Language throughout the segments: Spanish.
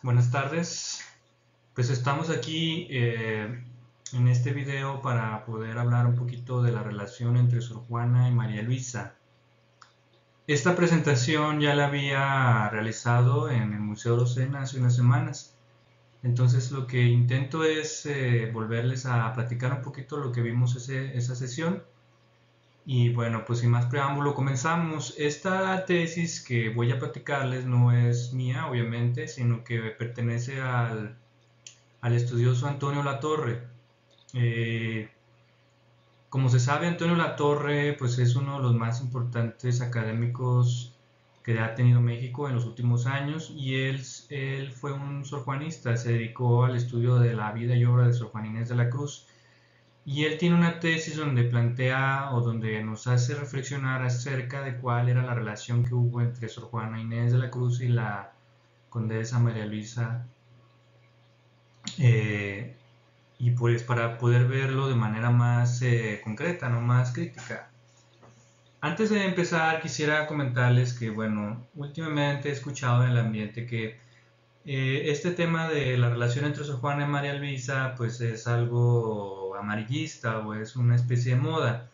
Buenas tardes. Pues estamos aquí en este video para poder hablar un poquito de la relación entre Sor Juana y María Luisa. Esta presentación ya la había realizado en el Museo Rosena hace unas semanas. Entonces lo que intento es volverles a platicar un poquito lo que vimos esa sesión. Y bueno, pues sin más preámbulo comenzamos. Esta tesis que voy a platicarles no es mía, obviamente, sino que pertenece al estudioso Antonio Latorre. Eh, Como se sabe, Antonio Latorre pues es uno de los más importantes académicos que ha tenido México en los últimos años y él fue un sorjuanista, se dedicó al estudio de la vida y obra de Sor Juana Inés de la Cruz y él tiene una tesis donde plantea o donde nos hace reflexionar acerca de cuál era la relación que hubo entre Sor Juana Inés de la Cruz y la condesa María Luisa, eh, y pues para poder verlo de manera más concreta, no más crítica. Antes de empezar quisiera comentarles que bueno, últimamente he escuchado en el ambiente que este tema de la relación entre Sor Juana y María Luisa pues es algo amarillista o es una especie de moda.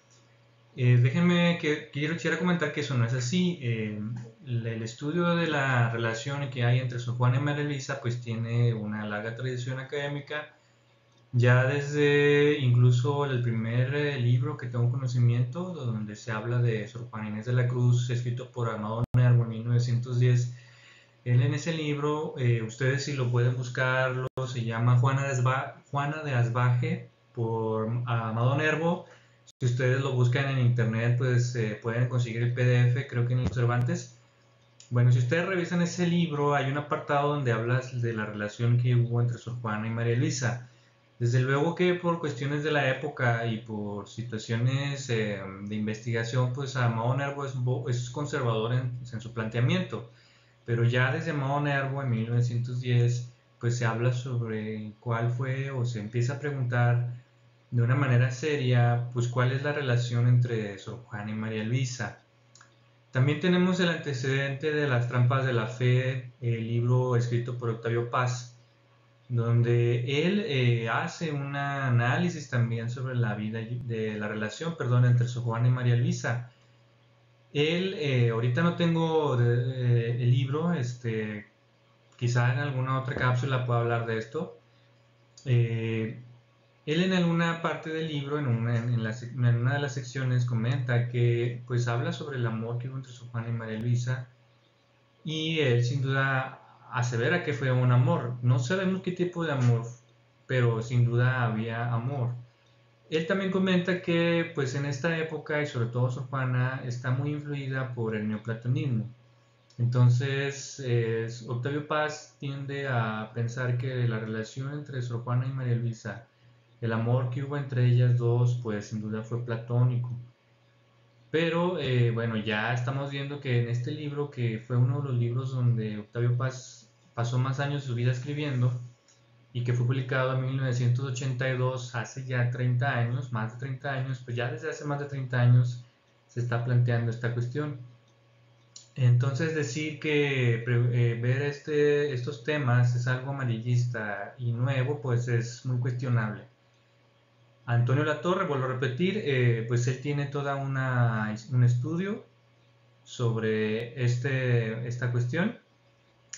Déjenme que quisiera comentar que eso no es así. El estudio de la relación que hay entre Sor Juana y María Luisa pues tiene una larga tradición académica. Ya desde incluso el primer libro que tengo conocimiento, donde se habla de Sor Juana Inés de la Cruz, escrito por Amado Nervo en 1910, él en ese libro, ustedes si lo pueden buscarlo, se llama Juana de Asbaje por Amado Nervo. Si ustedes lo buscan en internet, pues pueden conseguir el PDF, creo que en los Cervantes. Bueno, si ustedes revisan ese libro, hay un apartado donde hablas de la relación que hubo entre Sor Juana y María Luisa. Desde luego que por cuestiones de la época y por situaciones de investigación, pues Amado Nervo es conservador en su planteamiento, pero ya desde Amado Nervo en 1910, pues se habla sobre cuál fue o se empieza a preguntar de una manera seria, pues cuál es la relación entre Sor Juana y María Luisa. También tenemos el antecedente de Las trampas de la fe, el libro escrito por Octavio Paz, donde él hace un análisis también sobre la vida de la relación, perdón, entre Sor Juana y María Luisa. Él, ahorita no tengo el libro, quizá en alguna otra cápsula pueda hablar de esto. Eh, Él en alguna parte del libro, en una de las secciones, comenta que pues habla sobre el amor que hubo entre Sor Juana y María Luisa y él sin duda asevera que fue un amor. No sabemos qué tipo de amor, pero sin duda había amor. Él también comenta que pues en esta época y sobre todo Sor Juana está muy influida por el neoplatonismo. Entonces Octavio Paz tiende a pensar que la relación entre Sor Juana y María Luisa, el amor que hubo entre ellas dos, pues sin duda fue platónico. Pero bueno, ya estamos viendo que en este libro, que fue uno de los libros donde Octavio Paz pasó más años de su vida escribiendo y que fue publicado en 1982, hace ya 30 años, más de 30 años, pues ya desde hace más de 30 años se está planteando esta cuestión. Entonces decir que ver estos temas es algo amarillista y nuevo, pues es muy cuestionable. Antonio Latorre, vuelvo a repetir, pues él tiene toda un estudio sobre esta cuestión.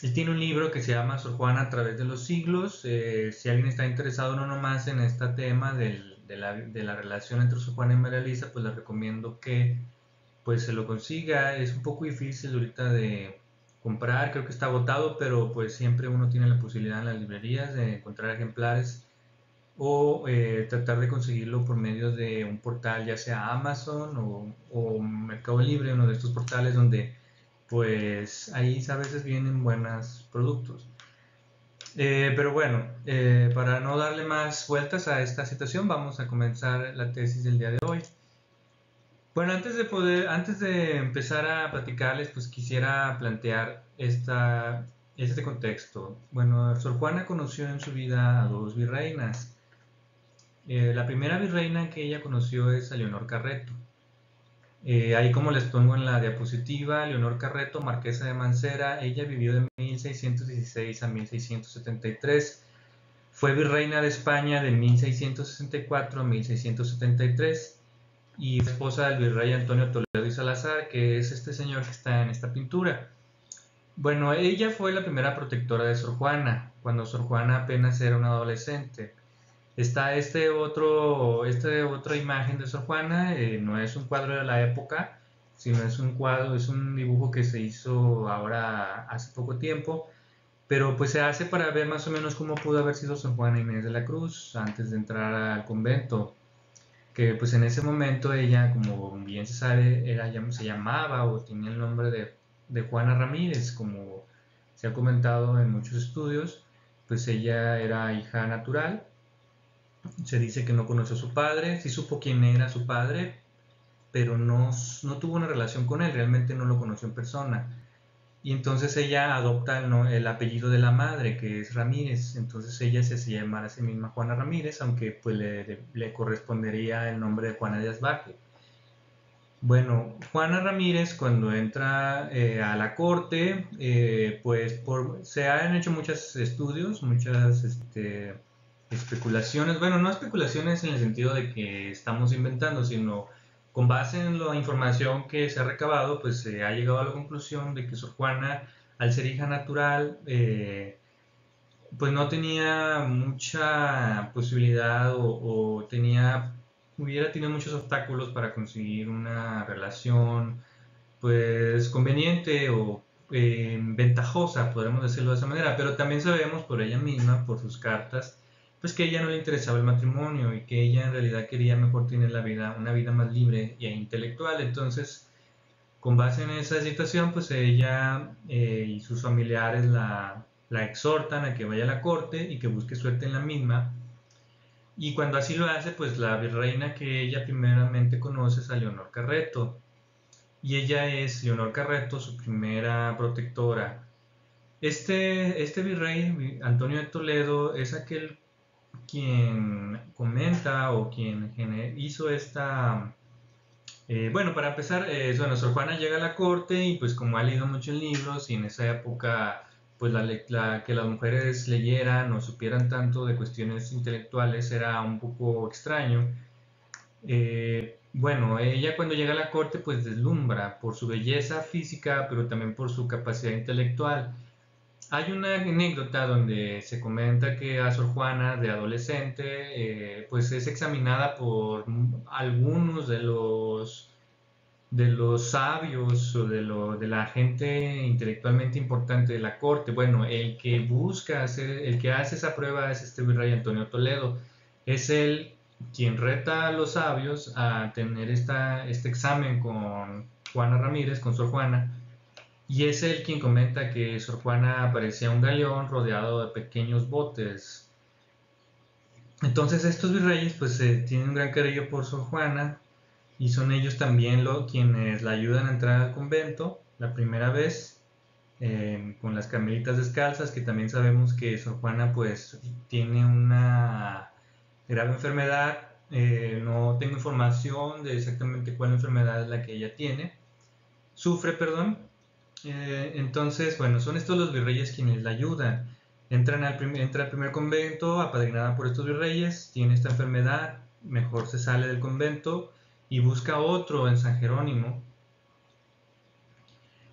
Él tiene un libro que se llama Sor Juana a través de los siglos. Si alguien está interesado no nomás en este tema de la relación entre Sor Juana y María Luisa, pues le recomiendo que pues se lo consiga. Es un poco difícil ahorita de comprar, creo que está agotado, pero pues siempre uno tiene la posibilidad en las librerías de encontrar ejemplares o tratar de conseguirlo por medio de un portal, ya sea Amazon o Mercado Libre, uno de estos portales donde pues ahí a veces vienen buenos productos. Pero bueno, para no darle más vueltas a esta situación, vamos a comenzar la tesis del día de hoy. Bueno, antes de empezar a platicarles, pues quisiera plantear este contexto. Bueno, Sor Juana conoció en su vida a dos virreinas. La primera virreina que ella conoció es a Leonor Carreto. Ahí como les pongo en la diapositiva, Leonor Carreto, marquesa de Mancera, ella vivió de 1616 a 1673. Fue virreina de España de 1664 a 1673 y fue esposa del virrey Antonio Toledo y Salazar, que es este señor que está en esta pintura. Bueno, ella fue la primera protectora de Sor Juana, cuando Sor Juana apenas era una adolescente. Está esta otra imagen de Sor Juana, no es un cuadro de la época, sino es un cuadro, es un dibujo que se hizo ahora hace poco tiempo, pero pues se hace para ver más o menos cómo pudo haber sido Sor Juana Inés de la Cruz antes de entrar al convento, que pues en ese momento ella, como bien se sabe, se llamaba o tenía el nombre de Juana Ramírez, como se ha comentado en muchos estudios, pues ella era hija natural. Se dice que no conoció a su padre, sí supo quién era su padre, pero no tuvo una relación con él, realmente no lo conoció en persona. Y entonces ella adopta el apellido de la madre, que es Ramírez. Entonces ella se hacía llamar a sí misma Juana Ramírez, aunque pues le correspondería el nombre de Juana Díaz Baje. Bueno, Juana Ramírez cuando entra a la corte, pues se han hecho muchos estudios, muchas especulaciones, bueno, no especulaciones en el sentido de que estamos inventando, sino con base en la información que se ha recabado, pues se ha llegado a la conclusión de que Sor Juana, al ser hija natural, pues no tenía mucha posibilidad hubiera tenido muchos obstáculos para conseguir una relación pues conveniente o ventajosa, podríamos decirlo de esa manera, pero también sabemos por ella misma, por sus cartas, pues que a ella no le interesaba el matrimonio y que ella en realidad quería mejor tener una vida más libre e intelectual. Entonces, con base en esa situación, pues ella y sus familiares la exhortan a que vaya a la corte y que busque suerte en la misma. Y cuando así lo hace, pues la virreina que ella primeramente conoce es a Leonor Carreto. Y ella es Leonor Carreto, su primera protectora. Este virrey, Antonio de Toledo, es aquel quien comenta o quien hizo esta bueno, para empezar, bueno, Sor Juana llega a la corte y pues como ha leído muchos libros y en esa época pues que las mujeres leyeran o supieran tanto de cuestiones intelectuales era un poco extraño. Bueno, ella cuando llega a la corte pues deslumbra por su belleza física pero también por su capacidad intelectual. Hay una anécdota donde se comenta que a Sor Juana de adolescente pues es examinada por algunos de los sabios o de la gente intelectualmente importante de la corte. Bueno, el que hace esa prueba es este virrey Antonio Toledo. Es él quien reta a los sabios a tener este examen con Juana Ramírez, con Sor Juana, y es él quien comenta que Sor Juana parecía un galeón rodeado de pequeños botes. Entonces estos virreyes pues tienen un gran cariño por Sor Juana y son ellos también quienes la ayudan a entrar al convento la primera vez con las carmelitas descalzas, que también sabemos que Sor Juana pues tiene una grave enfermedad. No tengo información de exactamente cuál enfermedad es la que ella sufre, perdón. Entonces, bueno, son estos los virreyes quienes la ayudan. Entra al primer convento, apadrinada por estos virreyes, tiene esta enfermedad, mejor se sale del convento y busca otro en San Jerónimo.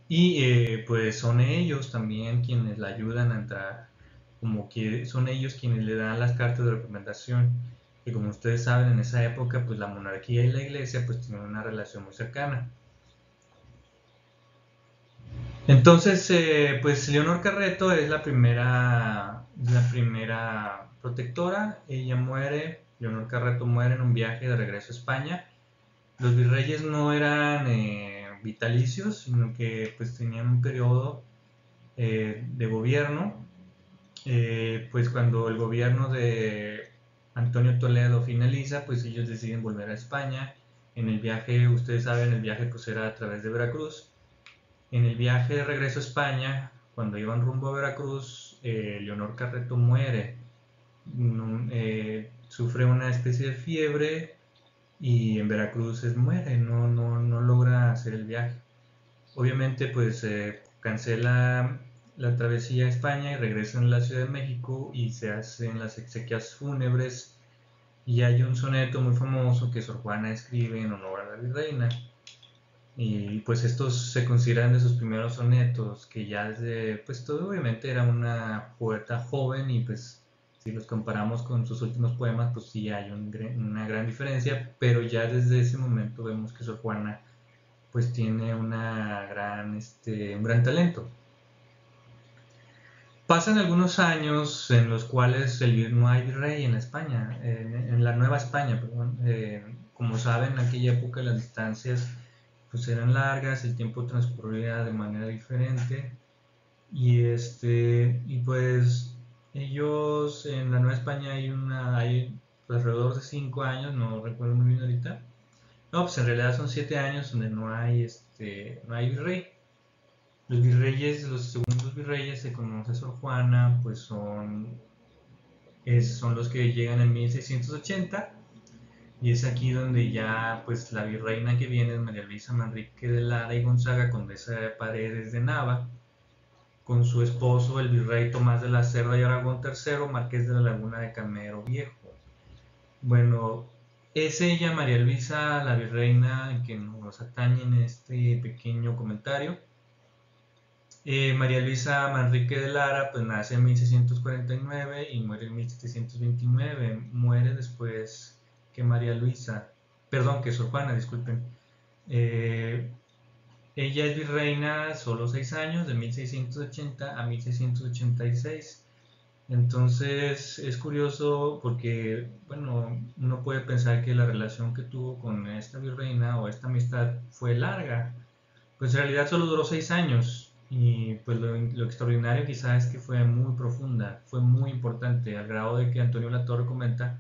Y pues son ellos también quienes la ayudan a entrar, como que son ellos quienes le dan las cartas de recomendación. Y como ustedes saben, en esa época, pues la monarquía y la iglesia pues tienen una relación muy cercana. Entonces, pues Leonor Carreto es la primera protectora. Leonor Carreto muere en un viaje de regreso a España. Los virreyes no eran vitalicios, sino que pues tenían un periodo de gobierno. Pues cuando el gobierno de Antonio Toledo finaliza, pues ellos deciden volver a España. En el viaje, ustedes saben, el viaje pues era a través de Veracruz. En el viaje de regreso a España, cuando iban rumbo a Veracruz, Leonor Carreto muere. Sufre una especie de fiebre y en Veracruz muere, no logra hacer el viaje. Obviamente pues cancela la travesía a España y regresa a la Ciudad de México y se hacen las exequias fúnebres y hay un soneto muy famoso que Sor Juana escribe en honor a la virreina. Y pues estos se consideran de sus primeros sonetos, que ya desde, pues todo obviamente era una poeta joven y pues si los comparamos con sus últimos poemas, pues sí hay una gran diferencia, pero ya desde ese momento vemos que Sor Juana pues tiene un gran talento. Pasan algunos años en los cuales no hay virrey en España, en la Nueva España, perdón. Como saben, en aquella época las distancias pues eran largas, el tiempo transcurría de manera diferente y pues ellos en la Nueva España hay pues, alrededor de 5 años, no recuerdo muy bien ahorita. No, pues en realidad son 7 años donde no hay virrey. Los virreyes, los segundos virreyes se conoce Sor Juana, pues son los que llegan en 1680 y es aquí donde ya pues la virreina que viene es María Luisa Manrique de Lara y Gonzaga, condesa de Paredes de Nava, con su esposo el virrey Tomás de la Cerda y Aragón III, marqués de la Laguna de Camero Viejo. Bueno, es ella, María Luisa, la virreina, que nos atañe en este pequeño comentario. María Luisa Manrique de Lara pues nace en 1649 y muere en 1729. Muere después que María Luisa, perdón, que Sor Juana, disculpen. Eh, Ella es virreina solo 6 años, de 1680 a 1686. Entonces es curioso porque, bueno, uno puede pensar que la relación que tuvo con esta virreina o esta amistad fue larga, pues en realidad solo duró 6 años y pues lo extraordinario quizás es que fue muy profunda, fue muy importante, al grado de que Antonio Latorre comenta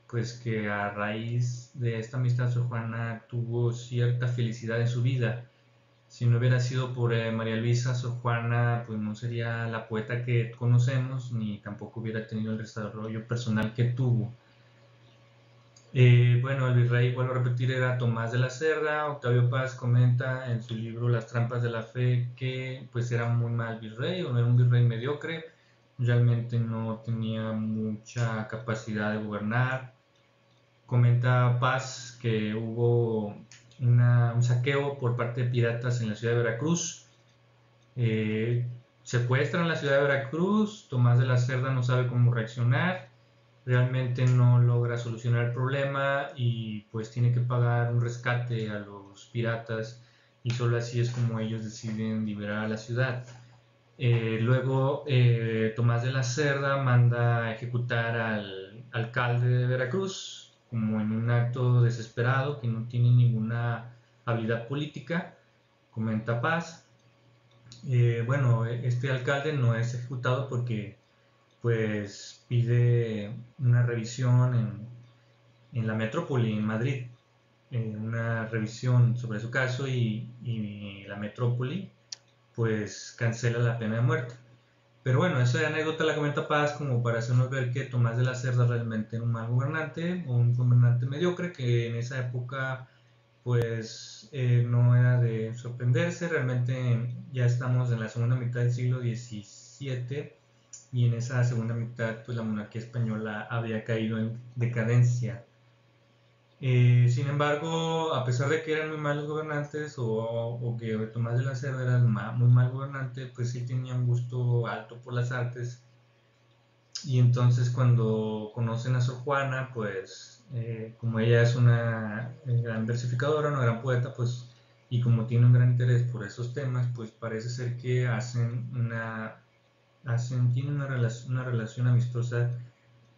pues que a raíz de esta amistad Sor Juana tuvo cierta felicidad en su vida. Si no hubiera sido por María Luisa, Sor Juana pues no sería la poeta que conocemos ni tampoco hubiera tenido el desarrollo personal que tuvo. Bueno, el virrey, vuelvo a repetir, era Tomás de la Cerda. Octavio Paz comenta en su libro Las trampas de la fe que pues era muy mal virrey o era un virrey mediocre, realmente no tenía mucha capacidad de gobernar. Comenta Paz que hubo un saqueo por parte de piratas en la ciudad de Veracruz. Secuestran la ciudad de Veracruz, Tomás de la Cerda no sabe cómo reaccionar, realmente no logra solucionar el problema y pues tiene que pagar un rescate a los piratas y solo así es como ellos deciden liberar a la ciudad. Luego Tomás de la Cerda manda a ejecutar al alcalde de Veracruz como en un acto desesperado que no tiene ninguna habilidad política, comenta Paz. Bueno, este alcalde no es ejecutado porque pues pide una revisión en la metrópoli, en Madrid, una revisión sobre su caso y la metrópoli pues cancela la pena de muerte. Pero bueno, esa anécdota la comenta Paz como para hacernos ver que Tomás de la Cerda realmente era un mal gobernante o un gobernante mediocre que en esa época pues no era de sorprenderse, realmente ya estamos en la segunda mitad del siglo XVII y en esa segunda mitad pues la monarquía española había caído en decadencia. Sin embargo, a pesar de que eran muy malos gobernantes o que Tomás de la Cerda era muy mal gobernante, pues sí tenía un gusto alto por las artes y entonces cuando conocen a Sor Juana, pues como ella es una gran versificadora, una gran poeta, pues y como tiene un gran interés por esos temas, pues parece ser que tienen una relación amistosa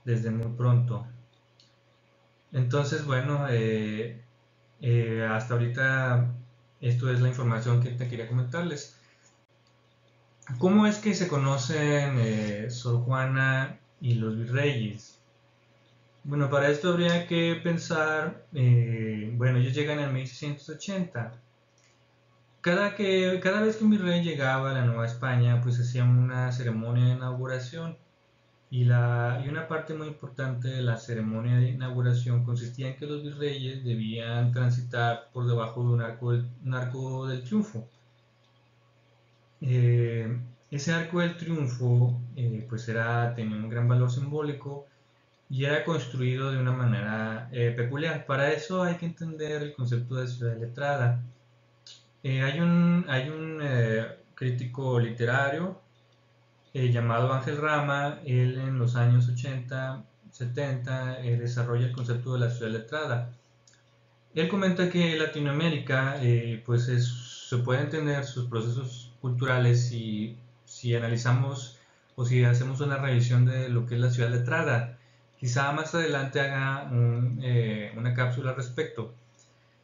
desde muy pronto. Entonces, bueno, hasta ahorita esto es la información que te quería comentarles. ¿Cómo es que se conocen Sor Juana y los virreyes? Bueno, para esto habría que pensar, bueno, ellos llegan en 1680. Cada vez que un virrey llegaba a la Nueva España, pues hacían una ceremonia de inauguración. y una parte muy importante de la ceremonia de inauguración consistía en que los virreyes debían transitar por debajo de un arco del triunfo. Eh, Ese arco del triunfo pues tenía un gran valor simbólico y era construido de una manera peculiar. Para eso hay que entender el concepto de ciudad letrada. Hay un crítico literario llamado Ángel Rama. Él en los años 80, 70 desarrolla el concepto de la ciudad letrada. Él comenta que Latinoamérica se puede entender sus procesos culturales si analizamos o si hacemos una revisión de lo que es la ciudad letrada. Quizá más adelante haga una cápsula al respecto.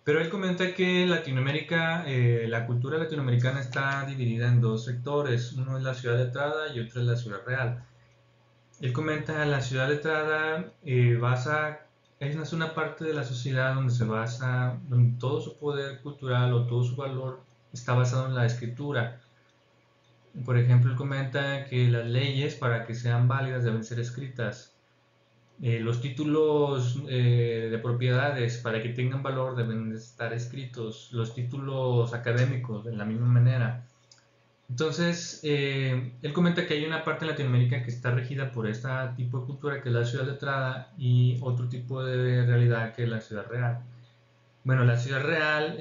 Pero él comenta que Latinoamérica, la cultura latinoamericana está dividida en dos sectores. Uno es la ciudad letrada y otro es la ciudad real. Él comenta la ciudad letrada es una parte de la sociedad donde todo su poder cultural o todo su valor está basado en la escritura. Por ejemplo, él comenta que las leyes para que sean válidas deben ser escritas. Los títulos de propiedades para que tengan valor deben estar escritos. Los títulos académicos de la misma manera. Entonces, él comenta que hay una parte de Latinoamérica que está regida por este tipo de cultura que es la ciudad letrada y otro tipo de realidad que es la ciudad real. Bueno, la ciudad real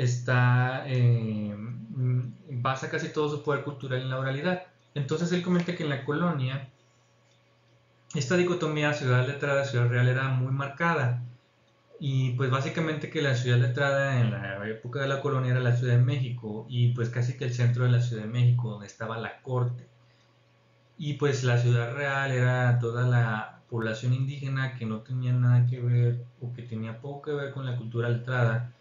basa casi todo su poder cultural en la oralidad. Entonces, él comenta que en la colonia esta dicotomía ciudad letrada, ciudad real era muy marcada. Y pues básicamente que la ciudad letrada en la época de la colonia era la Ciudad de México y pues casi que el centro de la Ciudad de México donde estaba la corte. Y pues la ciudad real era toda la población indígena que no tenía nada que ver o que tenía poco que ver con la cultura letrada,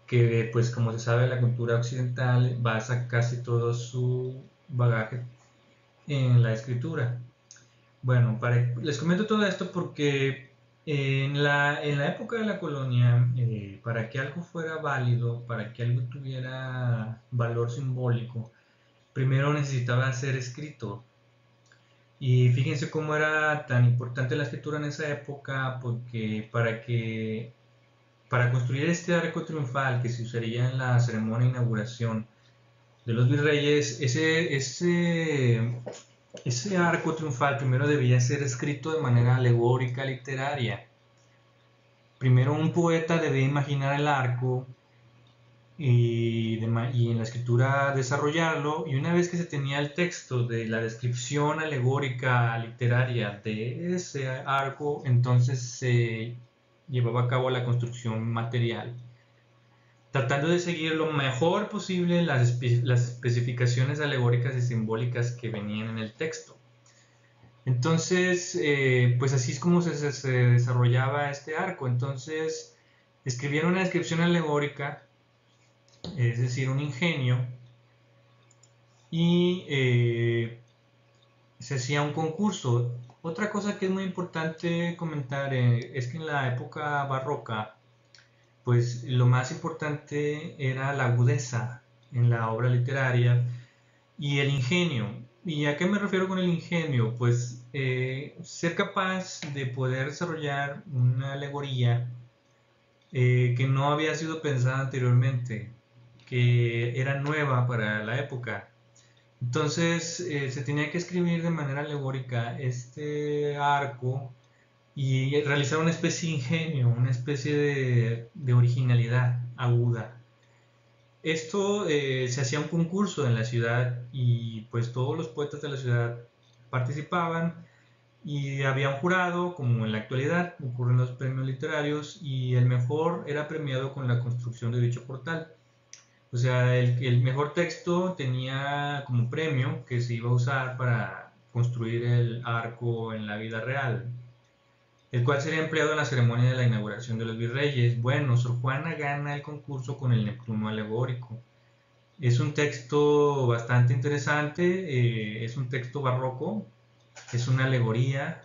que pues como se sabe la cultura occidental basa casi todo su bagaje en la escritura. Bueno, les comento todo esto porque en la época de la colonia, para que algo fuera válido, para que algo tuviera valor simbólico, primero necesitaba ser escrito. Y fíjense cómo era tan importante la escritura en esa época, porque para construir este arco triunfal que se usaría en la ceremonia de inauguración de los virreyes, ese arco triunfal primero debía ser escrito de manera alegórica, literaria. Primero un poeta debía imaginar el arco y en la escritura desarrollarlo, y una vez que se tenía el texto de la descripción alegórica, literaria de ese arco, entonces se llevaba a cabo la construcción material, tratando de seguir lo mejor posible las especificaciones alegóricas y simbólicas que venían en el texto. Entonces, pues así es como se desarrollaba este arco. Entonces, escribieron una descripción alegórica, es decir, un ingenio, y se hacía un concurso. Otra cosa que es muy importante comentar es que en la época barroca, pues lo más importante era la agudeza en la obra literaria y el ingenio. ¿Y a qué me refiero con el ingenio? Pues ser capaz de poder desarrollar una alegoría que no había sido pensada anteriormente, que era nueva para la época. Entonces se tenía que escribir de manera alegórica este arco y realizar una especie de ingenio, una especie de originalidad aguda. Esto se hacía un concurso en la ciudad y pues todos los poetas de la ciudad participaban y había un jurado, como en la actualidad ocurren los premios literarios, y el mejor era premiado con la construcción de dicho portal. O sea, el mejor texto tenía como premio que se iba a usar para construir el arco en la vida real, el cual sería empleado en la ceremonia de la inauguración de los virreyes. Bueno, Sor Juana gana el concurso con el Neptuno alegórico. Es un texto bastante interesante, es un texto barroco, es una alegoría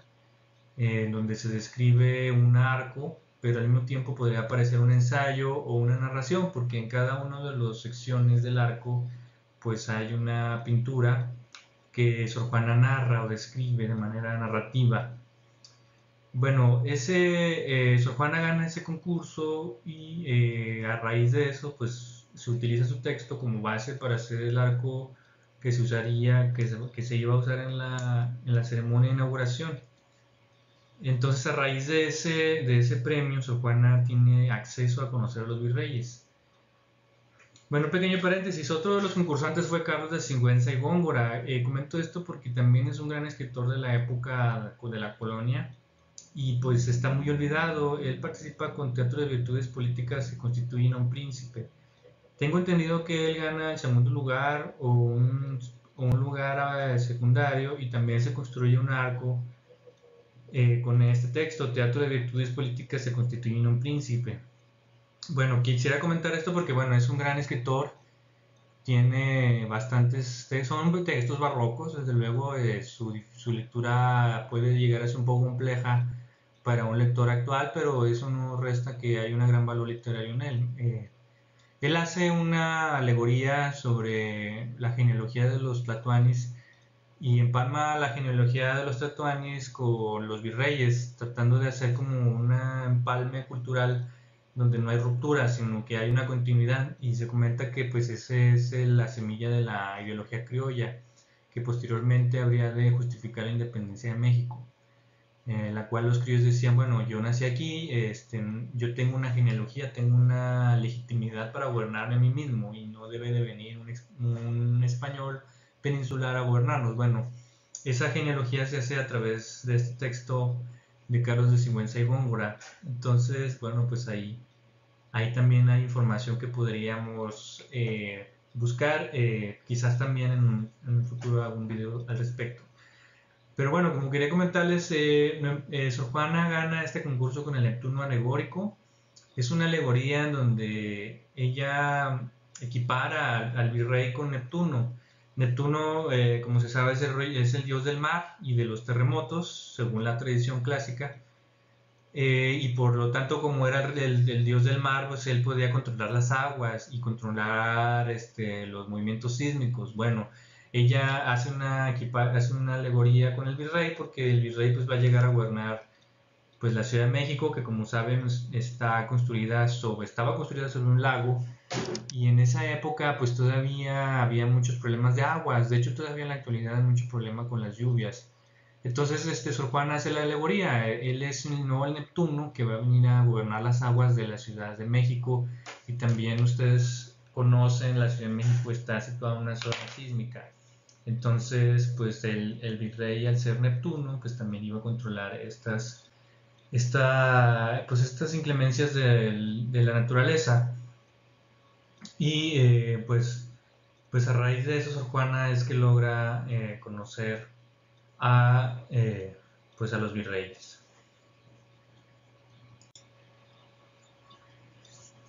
donde se describe un arco, pero al mismo tiempo podría aparecer un ensayo o una narración, porque en cada una de las secciones del arco pues hay una pintura que Sor Juana narra o describe de manera narrativa. Bueno, Sor Juana gana ese concurso y a raíz de eso, pues se utiliza su texto como base para hacer el arco que se usaría, que se iba a usar en la ceremonia de inauguración. Entonces, a raíz de ese premio, Sor Juana tiene acceso a conocer a los virreyes. Bueno, pequeño paréntesis, otro de los concursantes fue Carlos de Sigüenza y Góngora. Comento esto porque también es un gran escritor de la época de la colonia y pues está muy olvidado. Él participa con Teatro de Virtudes Políticas que constituyen a un príncipe. Tengo entendido que él gana el segundo lugar o un lugar secundario y también se construye un arco con este texto, Teatro de Virtudes Políticas se constituye en un príncipe. Bueno, quisiera comentar esto porque, bueno, es un gran escritor, tiene bastantes, son textos barrocos, desde luego su lectura puede llegar a ser un poco compleja para un lector actual, pero eso no resta que hay un gran valor literario en él. Él hace una alegoría sobre la genealogía de los tlatoanis y empalma la genealogía de los tlatoanis con los virreyes, tratando de hacer como un empalme cultural donde no hay ruptura, sino que hay una continuidad y se comenta que pues ese es la semilla de la ideología criolla que posteriormente habría de justificar la independencia de México, la cual los criollos decían, bueno, yo nací aquí, yo tengo una genealogía, tengo una legitimidad para gobernarme a mí mismo y no debe de venir un español peninsular a gobernarnos. Bueno, esa genealogía se hace a través de este texto de Carlos de Sigüenza y Góngora. Entonces, bueno, pues ahí también hay información que podríamos buscar, quizás también en un futuro hago un video al respecto. Pero bueno, como quería comentarles, Sor Juana gana este concurso con el Neptuno alegórico. Es una alegoría en donde ella equipara al virrey con Neptuno. Neptuno, como se sabe, es el dios del mar y de los terremotos, según la tradición clásica. Y por lo tanto, como era el dios del mar, pues él podía controlar las aguas y controlar los movimientos sísmicos. Bueno, ella hace una alegoría con el virrey porque el virrey pues va a llegar a gobernar pues la Ciudad de México, que como saben estaba construida sobre un lago y en esa época pues todavía había muchos problemas de aguas. De hecho, todavía en la actualidad hay mucho problema con las lluvias. Entonces, Sor Juana hace la alegoría. Él es el nuevo Neptuno que va a venir a gobernar las aguas de la Ciudad de México. Y también ustedes conocen, la Ciudad de México está situada en una zona sísmica. Entonces, pues el virrey, al ser Neptuno, pues también iba a controlar pues estas inclemencias de la naturaleza. Y pues a raíz de eso, Sor Juana es que logra conocer a, pues a los virreyes.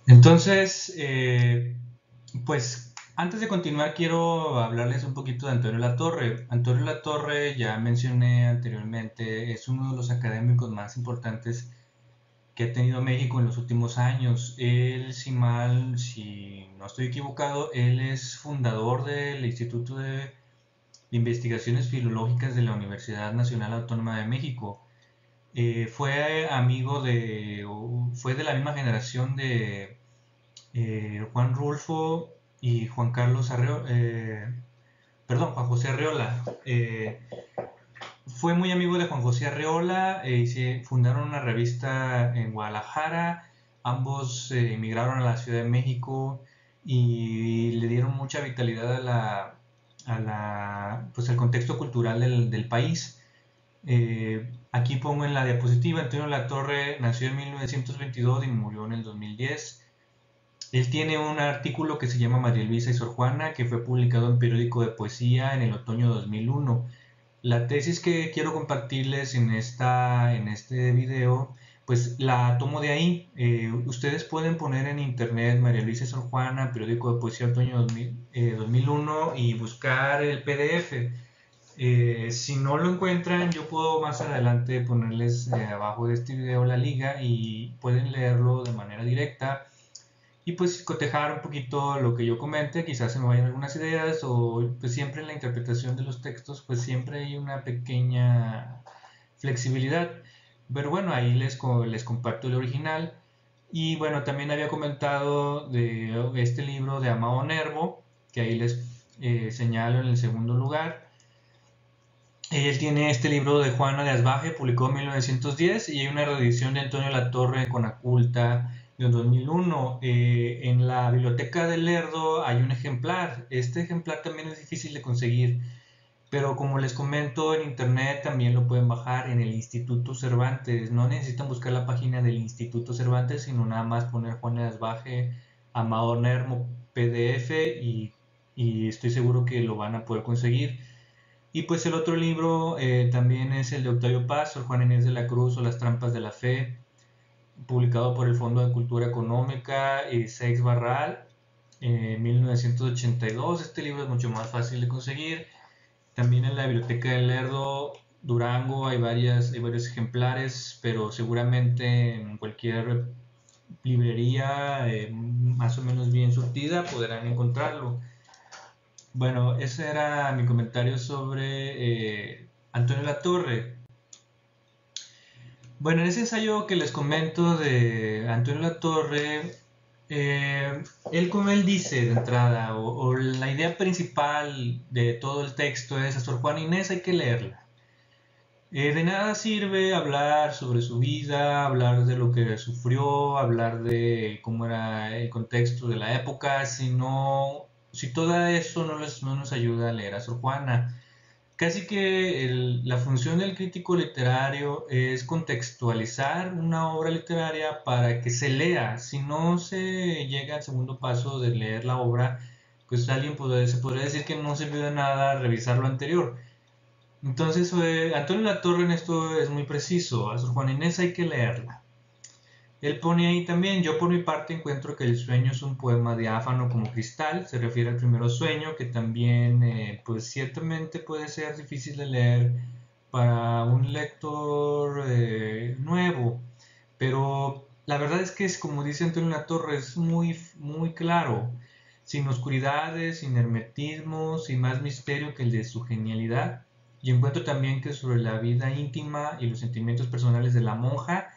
Entonces, pues antes de continuar quiero hablarles un poquito de Antonio Latorre. Antonio Latorre, ya mencioné anteriormente, es uno de los académicos más importantes que ha tenido México en los últimos años. Él, si no estoy equivocado, él es fundador del Instituto de Investigaciones Filológicas de la Universidad Nacional Autónoma de México. Fue de la misma generación de Juan Rulfo y Juan José Arreola. Fue muy amigo de Juan José Arreola y se fundaron una revista en Guadalajara. Ambos emigraron a la Ciudad de México y le dieron mucha vitalidad pues al contexto cultural del país. Aquí pongo en la diapositiva, Antonio Latorre nació en 1922 y murió en el 2010. Él tiene un artículo que se llama María Luisa y Sor Juana, que fue publicado en Periódico de Poesía en el otoño de 2001. La tesis que quiero compartirles en este video, pues la tomo de ahí. Ustedes pueden poner en internet María Luisa y Sor Juana, Periódico de Poesía otoño 2001 y buscar el PDF. Si no lo encuentran, yo puedo más adelante ponerles abajo de este video la liga y pueden leerlo de manera directa y pues cotejar un poquito lo que yo comente, quizás se me vayan algunas ideas o pues siempre en la interpretación de los textos pues siempre hay una pequeña flexibilidad. Pero bueno, ahí les comparto el original. Y bueno, también había comentado de este libro de Amado Nervo, que ahí les señalo en el segundo lugar. Él tiene este libro de Juana de Asbaje, publicó en 1910, y hay una reedición de Antonio Latorre con Aculta de 2001. En la biblioteca de Lerdo hay un ejemplar. Este ejemplar también es difícil de conseguir, pero como les comento, en internet también lo pueden bajar en el Instituto Cervantes. No necesitan buscar la página del Instituto Cervantes, sino nada más poner Juana de Asbaje, Amado Nervo, PDF, y estoy seguro que lo van a poder conseguir. Y pues el otro libro también es el de Octavio Paz, Sor Juana Inés de la Cruz o Las Trampas de la Fe, publicado por el Fondo de Cultura Económica y Seix Barral, 1982. Este libro es mucho más fácil de conseguir. También en la biblioteca de Lerdo, Durango, hay varios ejemplares, pero seguramente en cualquier librería más o menos bien surtida podrán encontrarlo. Bueno, ese era mi comentario sobre Antonio Latorre. Bueno, en ese ensayo que les comento de Antonio Latorre, como él dice de entrada, o la idea principal de todo el texto es: a Sor Juana Inés hay que leerla. De nada sirve hablar sobre su vida, hablar de lo que sufrió, hablar de cómo era el contexto de la época, si todo eso no nos ayuda a leer a Sor Juana. Casi que la función del crítico literario es contextualizar una obra literaria para que se lea. Si no se llega al segundo paso de leer la obra, pues se podría decir que no sirvió de nada revisar lo anterior. Entonces, Antonio Latorre en esto es muy preciso: a Sor Juana Inés hay que leerla. Él pone ahí también: yo por mi parte encuentro que el sueño es un poema diáfano como cristal. Se refiere al primero sueño, que también pues ciertamente puede ser difícil de leer para un lector nuevo, pero la verdad es que es como dice Antonio Latorre, es muy claro, sin oscuridades, sin hermetismo, sin más misterio que el de su genialidad. Y encuentro también que sobre la vida íntima y los sentimientos personales de la monja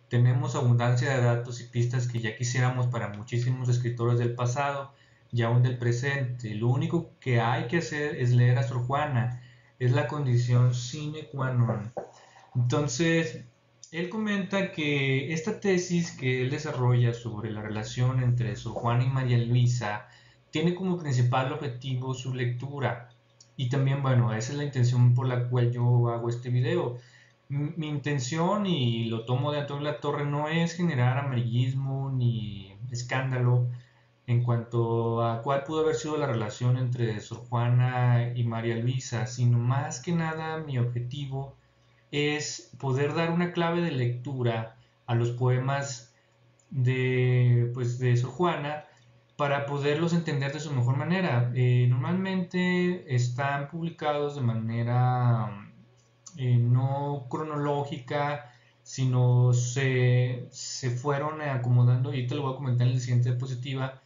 tenemos abundancia de datos y pistas que ya quisiéramos para muchísimos escritores del pasado y aún del presente. Lo único que hay que hacer es leer a Sor Juana, es la condición sine qua non. Entonces, él comenta que esta tesis que él desarrolla sobre la relación entre Sor Juana y María Luisa tiene como principal objetivo su lectura. Y también, bueno, esa es la intención por la cual yo hago este video. Mi intención, y lo tomo de Antonio Latorre, no es generar amarillismo ni escándalo en cuanto a cuál pudo haber sido la relación entre Sor Juana y María Luisa, sino más que nada mi objetivo es poder dar una clave de lectura a los poemas de Sor Juana para poderlos entender de su mejor manera. Normalmente están publicados de manera no cronológica, sino se fueron acomodando, y te lo voy a comentar en la siguiente diapositiva,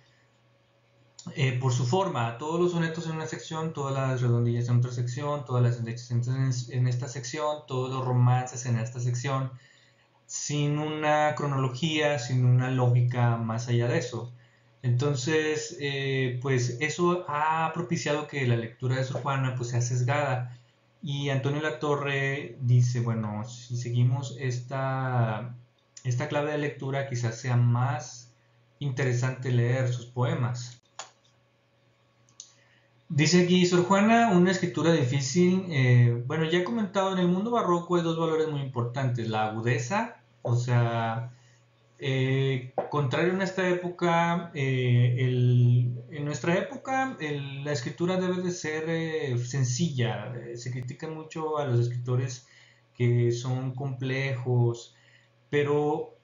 por su forma: todos los sonetos en una sección, todas las redondillas en otra sección, todas las indexes en esta sección, todos los romances en esta sección, sin una cronología, sin una lógica más allá de eso. Entonces, pues eso ha propiciado que la lectura de Sor Juana pues sea sesgada. Y Antonio Latorre dice: bueno, si seguimos esta clave de lectura, quizás sea más interesante leer sus poemas. Dice aquí: Sor Juana, una escritura difícil. Bueno, ya he comentado, en el mundo barroco hay dos valores muy importantes: la agudeza, o sea, contrario en esta época, en nuestra época la escritura debe de ser sencilla. Se critica mucho a los escritores que son complejos, pero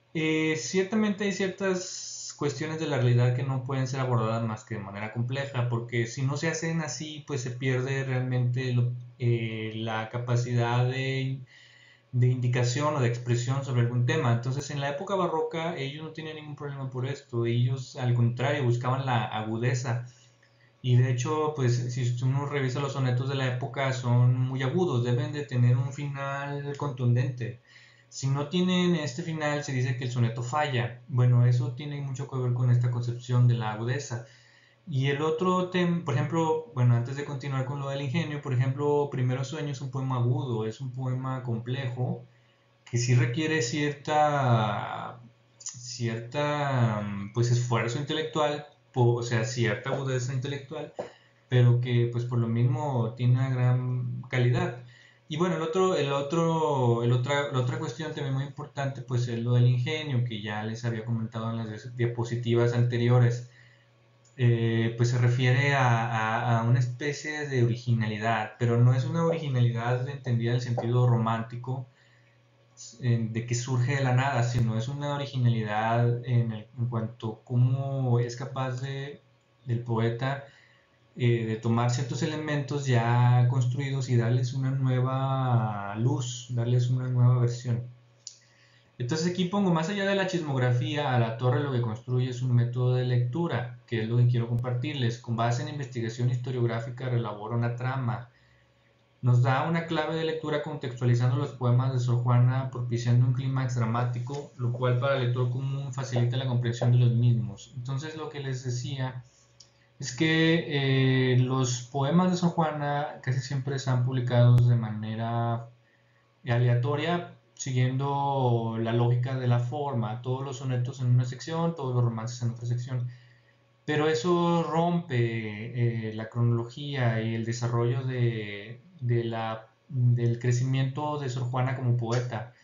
ciertamente hay ciertas cuestiones de la realidad que no pueden ser abordadas más que de manera compleja, porque si no se hacen así, pues se pierde realmente la capacidad de indicación o de expresión sobre algún tema. Entonces, en la época barroca ellos no tenían ningún problema por esto. Ellos, al contrario, buscaban la agudeza. Y de hecho, pues si uno revisa los sonetos de la época, son muy agudos, deben de tener un final contundente. Si no tienen este final, se dice que el soneto falla. Bueno, eso tiene mucho que ver con esta concepción de la agudeza. Y el otro tema, por ejemplo, bueno, antes de continuar con lo del ingenio, por ejemplo, Primero Sueño es un poema agudo, es un poema complejo que sí requiere pues esfuerzo intelectual, o sea, cierta agudeza intelectual, pero que pues por lo mismo tiene una gran calidad. Y bueno, la otra cuestión también muy importante pues es lo del ingenio, que ya les había comentado en las diapositivas anteriores. Pues se refiere a una especie de originalidad, pero no es una originalidad entendida en el sentido romántico, de que surge de la nada, sino es una originalidad en cuanto a cómo es capaz del poeta de tomar ciertos elementos ya construidos y darles una nueva luz, darles una nueva versión. Entonces aquí pongo, más allá de la chismografía, a la torre lo que construye es un método de lectura, que es lo que quiero compartirles. Con base en investigación historiográfica relabora una trama. Nos da una clave de lectura contextualizando los poemas de Sor Juana, propiciando un clímax dramático, lo cual para el lector común facilita la comprensión de los mismos. Entonces lo que les decía es que los poemas de Sor Juana casi siempre están publicados de manera aleatoria, siguiendo la lógica de la forma, todos los sonetos en una sección, todos los romances en otra sección. Pero eso rompe la cronología y el desarrollo del crecimiento de Sor Juana como poeta.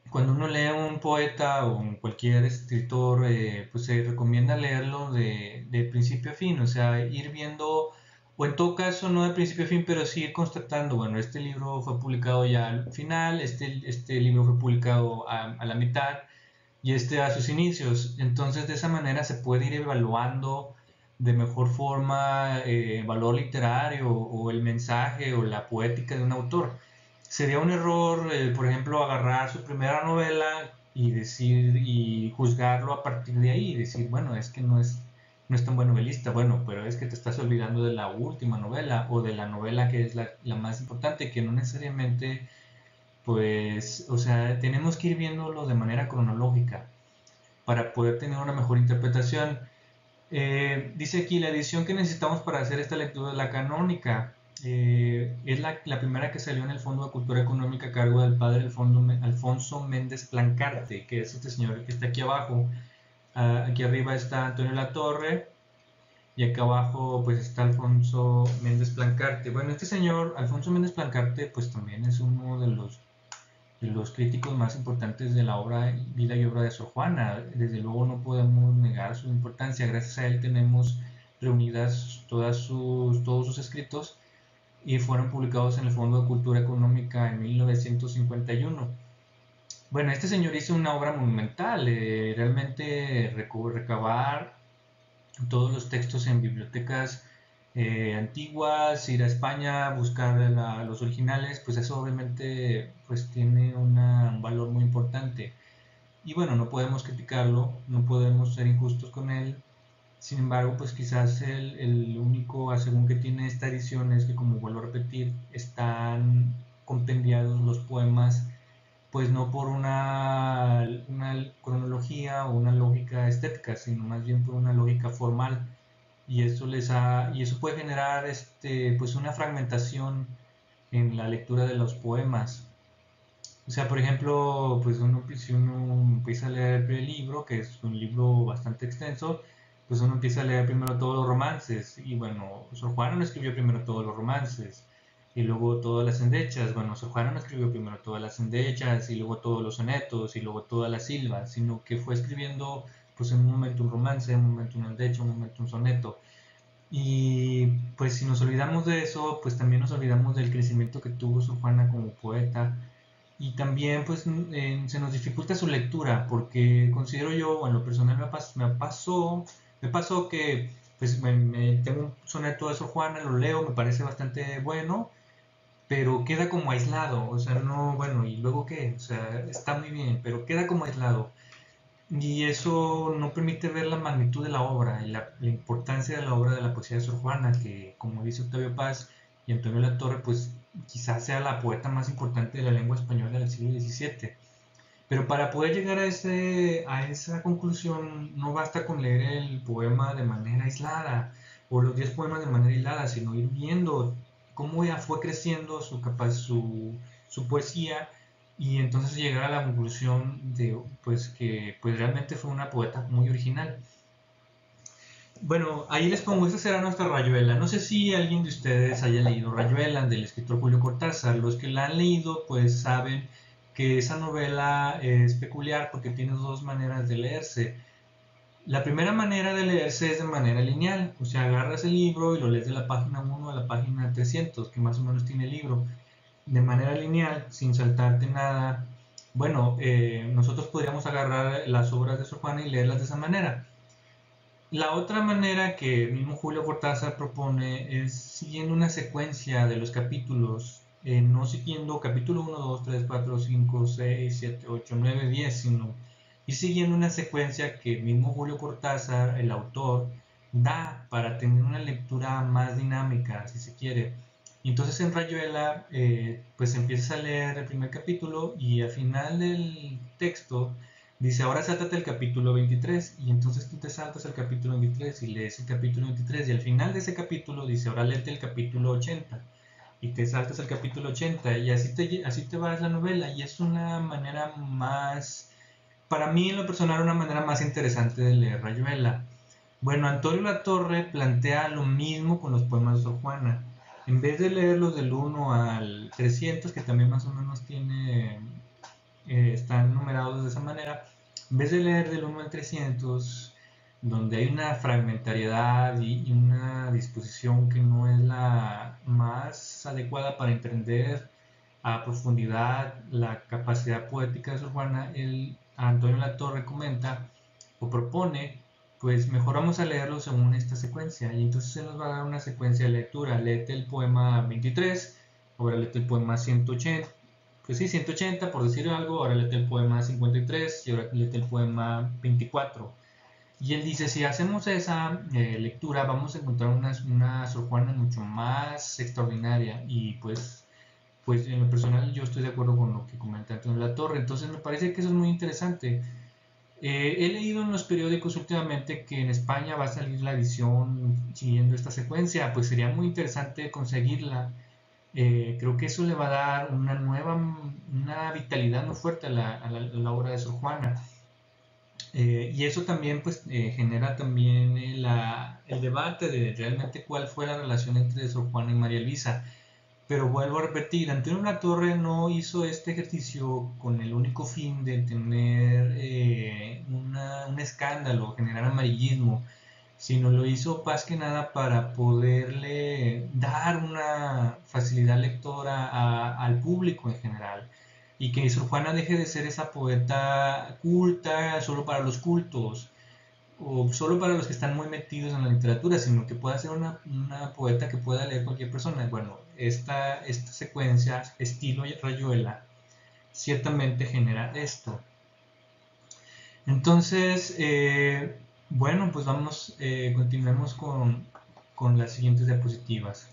Cuando uno lee un poeta o cualquier escritor, pues se recomienda leerlo de principio a fin, o sea, ir viendo, o en todo caso no de principio a fin, pero sí ir constatando, bueno, este libro fue publicado ya al final, este libro fue publicado a la mitad y este a sus inicios. Entonces de esa manera se puede ir evaluando de mejor forma el valor literario o el mensaje o la poética de un autor. Sería un error, por ejemplo, agarrar su primera novela y decir y juzgarlo a partir de ahí y decir, bueno, es que no es tan buen novelista, bueno, pero es que te estás olvidando de la última novela o de la novela que es la más importante, que no necesariamente, pues, o sea, tenemos que ir viéndolo de manera cronológica para poder tener una mejor interpretación. Dice aquí, la edición que necesitamos para hacer esta lectura es la canónica. Es la primera que salió en el Fondo de Cultura Económica a cargo del padre Alfonso Méndez Plancarte, que es este señor que está aquí abajo. Aquí arriba está Antonio Latorre y acá abajo pues está Alfonso Méndez Plancarte. Bueno, este señor, Alfonso Méndez Plancarte, pues también es uno de los críticos más importantes de la obra, vida y obra de Sor Juana. Desde luego no podemos negar su importancia. Gracias a él tenemos reunidas todos sus escritos y fueron publicados en el Fondo de Cultura Económica en 1951. Bueno, este señor hizo una obra monumental, realmente recabar todos los textos en bibliotecas antiguas, ir a España, buscar los originales, pues eso obviamente pues tiene un valor muy importante. Y bueno, no podemos criticarlo, no podemos ser injustos con él. Sin embargo, pues quizás el único asegún que tiene esta edición es que, como vuelvo a repetir, están compendiados los poemas pues no por una cronología o una lógica estética, sino más bien por una lógica formal y eso puede generar pues una fragmentación en la lectura de los poemas. O sea, por ejemplo, pues si uno empieza a leer el primer libro, que es un libro bastante extenso, pues uno empieza a leer primero todos los romances. Y bueno, Sor Juana no escribió primero todos los romances, y luego todas las endechas. Bueno, Sor Juana no escribió primero todas las endechas, y luego todos los sonetos, y luego todas las silvas, sino que fue escribiendo, pues en un momento un romance, en un momento una endecha, en un momento un soneto. Y pues si nos olvidamos de eso, pues también nos olvidamos del crecimiento que tuvo Sor Juana como poeta y también pues se nos dificulta su lectura porque considero yo, bueno, lo personal me pasó que pues tengo un soneto de Sor Juana, lo leo, me parece bastante bueno, pero queda como aislado, o sea, no, bueno, ¿y luego qué? O sea, está muy bien, pero queda como aislado. Y eso no permite ver la magnitud de la obra y la importancia de la obra de la poesía de Sor Juana, que como dice Octavio Paz, y Antonio Latorre pues quizás sea la poeta más importante de la lengua española del siglo XVII. Pero para poder llegar a esa conclusión no basta con leer el poema de manera aislada o los 10 poemas de manera aislada, sino ir viendo cómo ya fue creciendo su poesía y entonces llegar a la conclusión de pues, que pues, realmente fue una poeta muy original. Bueno, ahí les pongo, esta será nuestra Rayuela. No sé si alguien de ustedes haya leído Rayuela del escritor Julio Cortázar. Los que la han leído pues saben que esa novela es peculiar porque tiene dos maneras de leerse. La primera manera de leerse es de manera lineal, o sea, agarras el libro y lo lees de la página 1 a la página 300, que más o menos tiene el libro, de manera lineal, sin saltarte nada. Bueno, nosotros podríamos agarrar las obras de Sor Juana y leerlas de esa manera. La otra manera que el mismo Julio Cortázar propone es siguiendo una secuencia de los capítulos, no siguiendo capítulo 1, 2, 3, 4, 5, 6, 7, 8, 9, 10, sino ir siguiendo una secuencia que el mismo Julio Cortázar, el autor, da para tener una lectura más dinámica, si se quiere. Y entonces en Rayuela, pues empiezas a leer el primer capítulo y al final del texto dice, ahora sáltate el capítulo 23 y entonces tú te saltas el capítulo 23 y lees el capítulo 23 y al final de ese capítulo dice, ahora léete el capítulo 80 y te saltas el capítulo 80 y así te vas la novela y es una manera más, para mí en lo personal, una manera más interesante de leer Rayuela. Bueno, Antonio Latorre plantea lo mismo con los poemas de Sor Juana. En vez de leerlos del 1 al 300, que también más o menos están numerados de esa manera, en vez de leer del 1 al 300, donde hay una fragmentariedad y una disposición que no es la más adecuada para entender a profundidad la capacidad poética de Sor Juana, Antonio Latorre comenta o propone, pues mejor vamos a leerlo según esta secuencia. Y entonces se nos va a dar una secuencia de lectura. Léete el poema 23, ahora léete el poema 180, pues sí, 180 por decir algo, ahora léete el poema 53 y ahora léete el poema 24. Y él dice, si hacemos esa lectura vamos a encontrar una Sor Juana mucho más extraordinaria y pues en lo personal yo estoy de acuerdo con lo que comenta Antonio Latorre, entonces me parece que eso es muy interesante. He leído en los periódicos últimamente que en España va a salir la edición siguiendo esta secuencia, pues sería muy interesante conseguirla. Creo que eso le va a dar una vitalidad muy fuerte a la obra de Sor Juana. Y eso también pues genera también el debate de realmente cuál fue la relación entre Sor Juana y María Luisa. Pero vuelvo a repetir, Antonio Latorre no hizo este ejercicio con el único fin de tener un escándalo, generar amarillismo, sino lo hizo más que nada para poderle dar una facilidad lectora al público en general. Y que Sor Juana deje de ser esa poeta culta solo para los cultos, o solo para los que están muy metidos en la literatura, sino que pueda ser una poeta que pueda leer cualquier persona. Bueno, esta secuencia, estilo Rayuela, ciertamente genera esto. Entonces, bueno, pues continuemos con las siguientes diapositivas.